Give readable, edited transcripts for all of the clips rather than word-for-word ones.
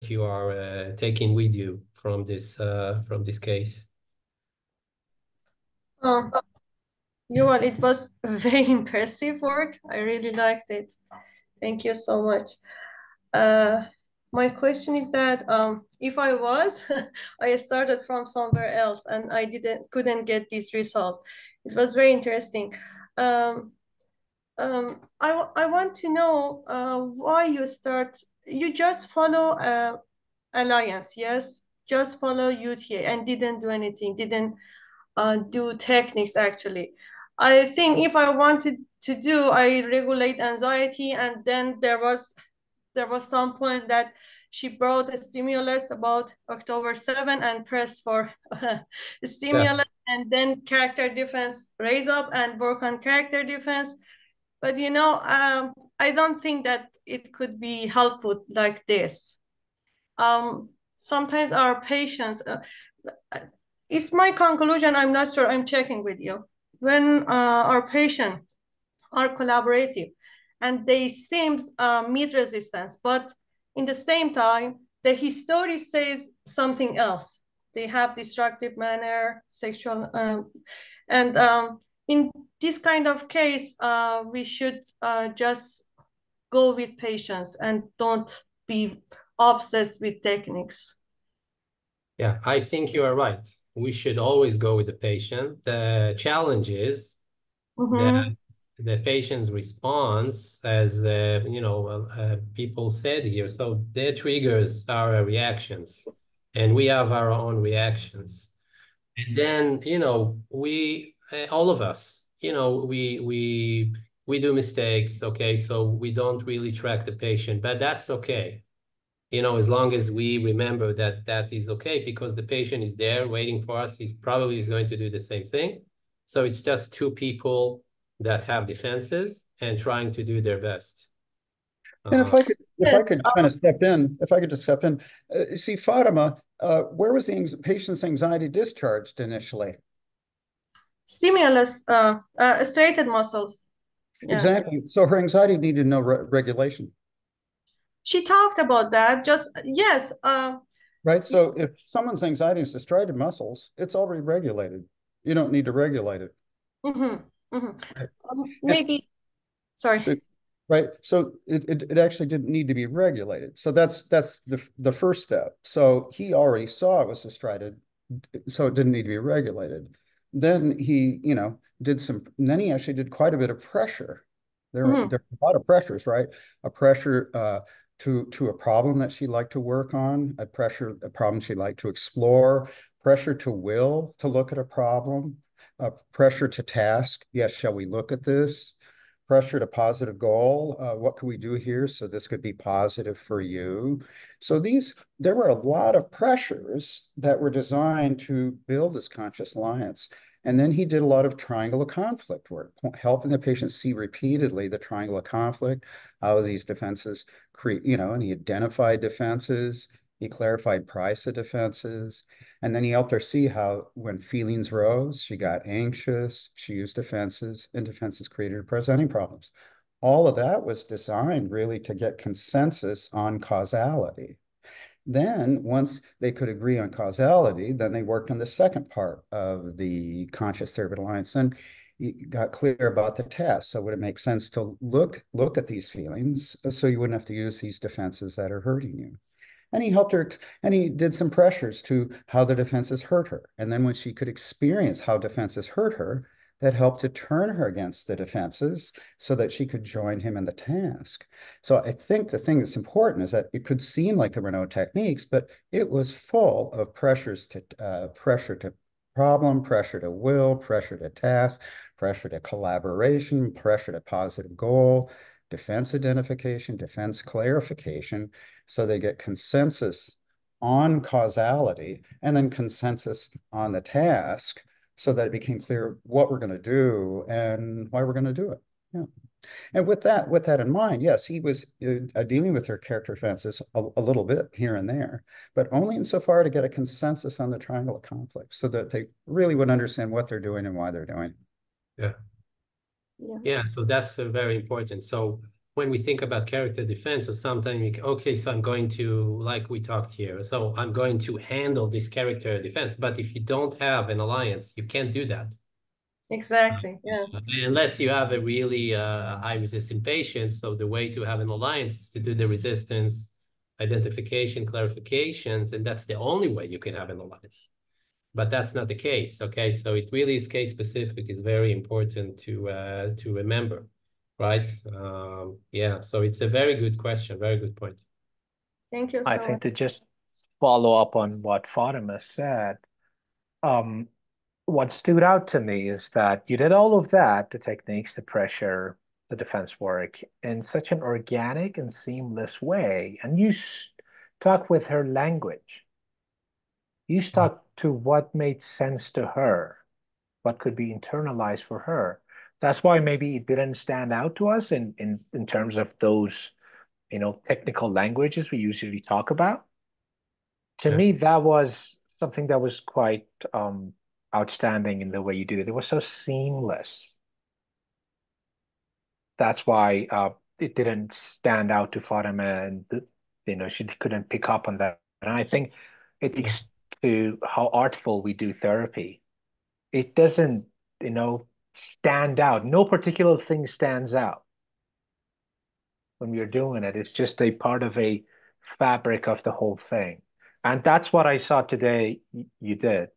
that you are taking with you from this case? Um, Yuval, it was very impressive work. I really liked it. Thank you so much. Uh, my question is that if I was, I started from somewhere else and I couldn't get this result. It was very interesting. Um, I want to know why you just follow Alliance, yes? Just follow UTA and didn't do anything, didn't do techniques actually. I think if I wanted to do, I regulate anxiety, and then there was some point that she brought a stimulus about October 7 and pressed for Yeah. stimulus, and then character defense raise up and work on character defense. But I don't think that it could be helpful like this. Sometimes our patients, it's my conclusion. I'm not sure. I'm checking with you. When our patients are collaborative and they seem meet resistance, but in the same time, the history says something else. They have destructive manner, sexual, and in this kind of case, we should just go with patience and don't be obsessed with techniques. Yeah, I think you are right. We should always go with the patient. The challenge is that Mm-hmm. the patient's response, as people said here, so their triggers are reactions, and we have our own reactions. And then, we all of us, we do mistakes, okay? So we don't really track the patient, but that's okay. As long as we remember that that is okay because the patient is there waiting for us, he's probably is going to do the same thing. So it's just two people that have defenses and trying to do their best. And Uh, if I Yes, could kind of step in, if I could just step in, see, Fatima, where was the patient's anxiety discharged initially? stimulus, striated muscles. Yeah. Exactly. So her anxiety needed no regulation, She talked about that. Just yes. right? So if someone's anxiety is the striated muscles, it's already regulated. You don't need to regulate it. Mhm, mhm. Right. And Maybe. Sorry. so, right. So it actually didn't need to be regulated. So that's the first step. So he already saw it was a striated, so it didn't need to be regulated. Then he, then he actually did quite a bit of pressure. Mhm, There are a lot of pressures, right? A pressure to a problem that she'd like to work on, a problem she'd like to explore, pressure to will to look at a problem, pressure to task. Yes, shall we look at this? Pressure to positive goal. What can we do here so this could be positive for you? So there were a lot of pressures that were designed to build this conscious alliance. And then he did a lot of triangle of conflict work, helping the patient see repeatedly the triangle of conflict, how these defenses create, and he identified defenses, he clarified price of defenses, and then he helped her see how when feelings rose, she got anxious, she used defenses, and defenses created her presenting problems. All of that was designed really to get consensus on causality. Then, once they could agree on causality, then they worked on the second part of the conscious therapeutic alliance and got clear about the test. So would it make sense to look at these feelings so you wouldn't have to use these defenses that are hurting you? And he helped her, and he did some pressures to how the defenses hurt her. And then when she could experience how defenses hurt her, that helped to turn her against the defenses so that she could join him in the task. So I think the thing that's important is that it could seem like there were no techniques, but it was full of pressure to problem, pressure to will, pressure to task, pressure to collaboration, pressure to positive goal, defense identification, defense clarification, so they get consensus on causality and then consensus on the task so that it became clear what we're going to do and why we're going to do it. Yeah. And with that in mind, yes, he was dealing with their character defenses a little bit here and there, but only insofar to get a consensus on the triangle of conflict so that they really would understand what they're doing and why they're doing it. yeah. yeah. Yeah, so that's very important. So when we think about character defense, so sometimes we, okay, so I'm going to, like we talked here, so I'm going to handle this character defense. But if you don't have an alliance, you can't do that. Exactly. Yeah. Unless you have a really high resistant patient. So the way to have an alliance is to do the resistance identification, clarifications, and that's the only way you can have an alliance. But that's not the case. Okay, so it really is case specific. Is very important to remember, right? Yeah. So it's a very good question. Very good point. Thank you I so think much. to just follow up on what Fatima said, um, what stood out to me is that you did all of that, the techniques, the pressure, the defense work, in such an organic and seamless way. And you stuck with her language. You stuck to what made sense to her, what could be internalized for her. That's why maybe it didn't stand out to us in terms of those, technical languages we usually talk about. To Yeah. me, that was something that was quite outstanding in the way you did it. It was so seamless. That's why it didn't stand out to Fatima, and she couldn't pick up on that. And I think it speaks to how artful we do therapy. It doesn't, stand out. No particular thing stands out when you're doing it. It's just a part of a fabric of the whole thing. And that's what I saw today you did.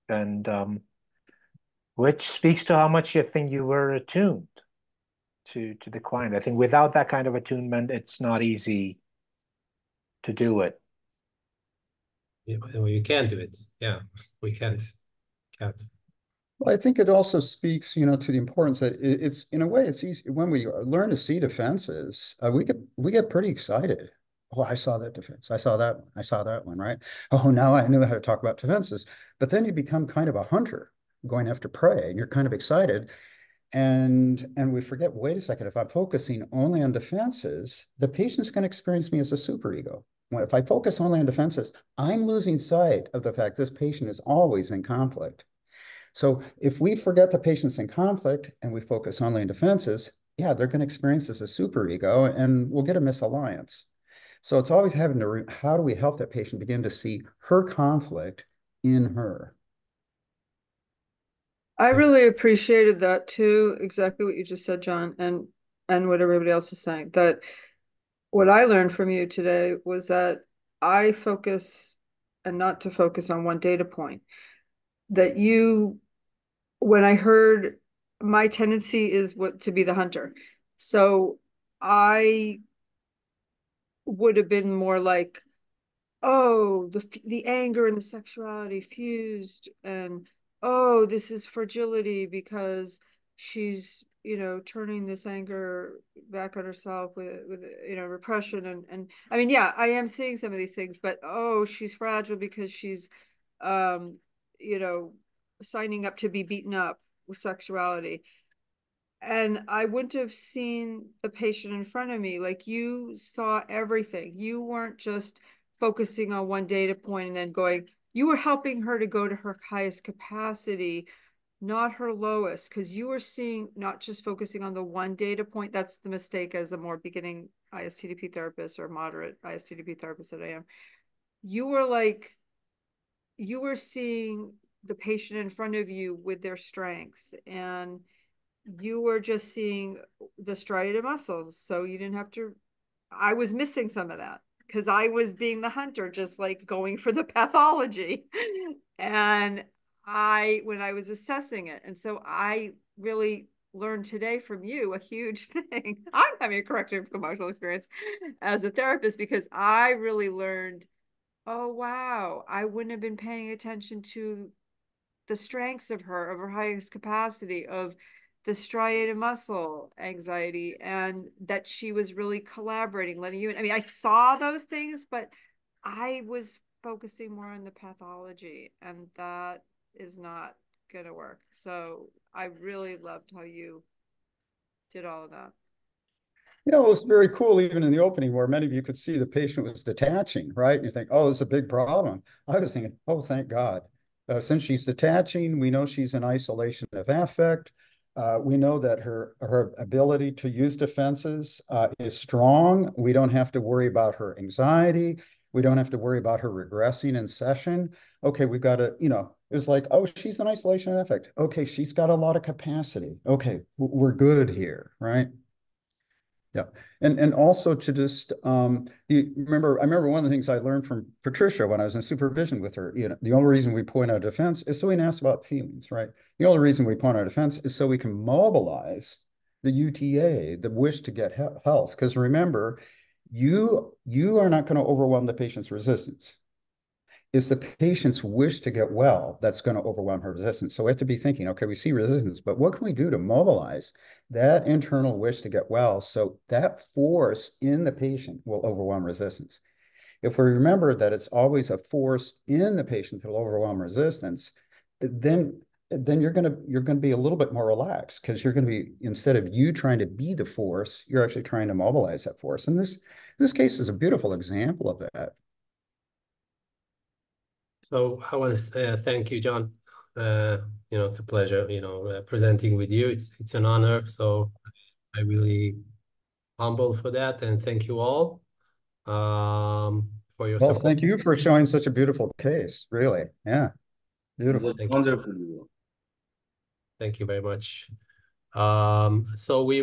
And which speaks to how much you think you were attuned to the client. I think without that kind of attunement, it's not easy to do it. Well, you can do it. Yeah, we can't. Can't. Well, I think it also speaks, to the importance that it's in a way it's easy when we learn to see defenses. We get pretty excited. Oh, I saw that defense. I saw that one. I saw that one. Right. Oh, now I knew how to talk about defenses. But then you become kind of a hunter going after prey, and you're kind of excited. And we forget, wait a second, if I'm focusing only on defenses, the patient's going to experience me as a superego. If I focus only on defenses, I'm losing sight of the fact this patient is always in conflict. So if we forget the patient's in conflict and we focus only on defenses, yeah, they're going to experience this as superego and we'll get a misalliance. So it's always having to, how do we help that patient begin to see her conflict in her? I really appreciated that too, exactly what you just said, John, and what everybody else is saying. That what I learned from you today was that I focus and not to focus on one data point. That you, when I heard my tendency is what to be the hunter. So I would have been more like, oh, the anger and the sexuality fused, and oh, this is fragility because she's turning this anger back on herself with repression, and I mean, yeah, I am seeing some of these things, but oh, she's fragile because she's um you know signing up to be beaten up with sexuality. And I wouldn't have seen the patient in front of me. Like, you saw everything. You weren't just focusing on one data point and then going, you were helping her to go to her highest capacity, not her lowest, because you were seeing, not just focusing on the one data point. That's the mistake as a more beginning ISTDP therapist or moderate ISTDP therapist that I am. You were like, you were seeing the patient in front of you with their strengths, and you were just seeing the striated muscles. So you didn't have to, I was missing some of that because I was being the hunter, just like going for the pathology. And when I was assessing it. And so I really learned today from you a huge thing. I'm having a corrective emotional experience as a therapist because I really learned, oh, wow, I wouldn't have been paying attention to the strengths of her highest capacity, of the striated muscle anxiety, and that she was really collaborating, letting you in. I mean, I saw those things, but I was focusing more on the pathology, and that is not going to work. So I really loved how you did all of that. It was very cool, even in the opening, where many of you could see the patient was detaching, right? And you think, oh, it's a big problem. I was thinking, oh, thank God. Since she's detaching, we know she's in isolation of affect. We know that her ability to use defenses is strong. We don't have to worry about her anxiety. We don't have to worry about her regressing in session. Okay, we've got to, it's like, oh, she's an isolation affect. Okay, she's got a lot of capacity. Okay, we're good here, right? Yeah, and also to just I remember one of the things I learned from Patricia when I was in supervision with her. The only reason we point out defense is so we can ask about feelings, right? The only reason we point out defense is so we can mobilize the UTA, the wish to get health. Because remember, you are not going to overwhelm the patient's resistance. It's the patient's wish to get well that's going to overwhelm her resistance. So we have to be thinking, okay, we see resistance, but what can we do to mobilize that internal wish to get well so that force in the patient will overwhelm resistance? If we remember that it's always a force in the patient that will overwhelm resistance, then you're going to be a little bit more relaxed, because you're going to be, instead of you trying to be the force, you're actually trying to mobilize that force. And this case is a beautiful example of that. So I want to thank you, John. It's a pleasure, presenting with you. It's an honor. So I really humble for that, and thank you all for your Well, support. thank you for showing such a beautiful case. Really, yeah, beautiful. Thank you. Wonderful. Thank you very much. So we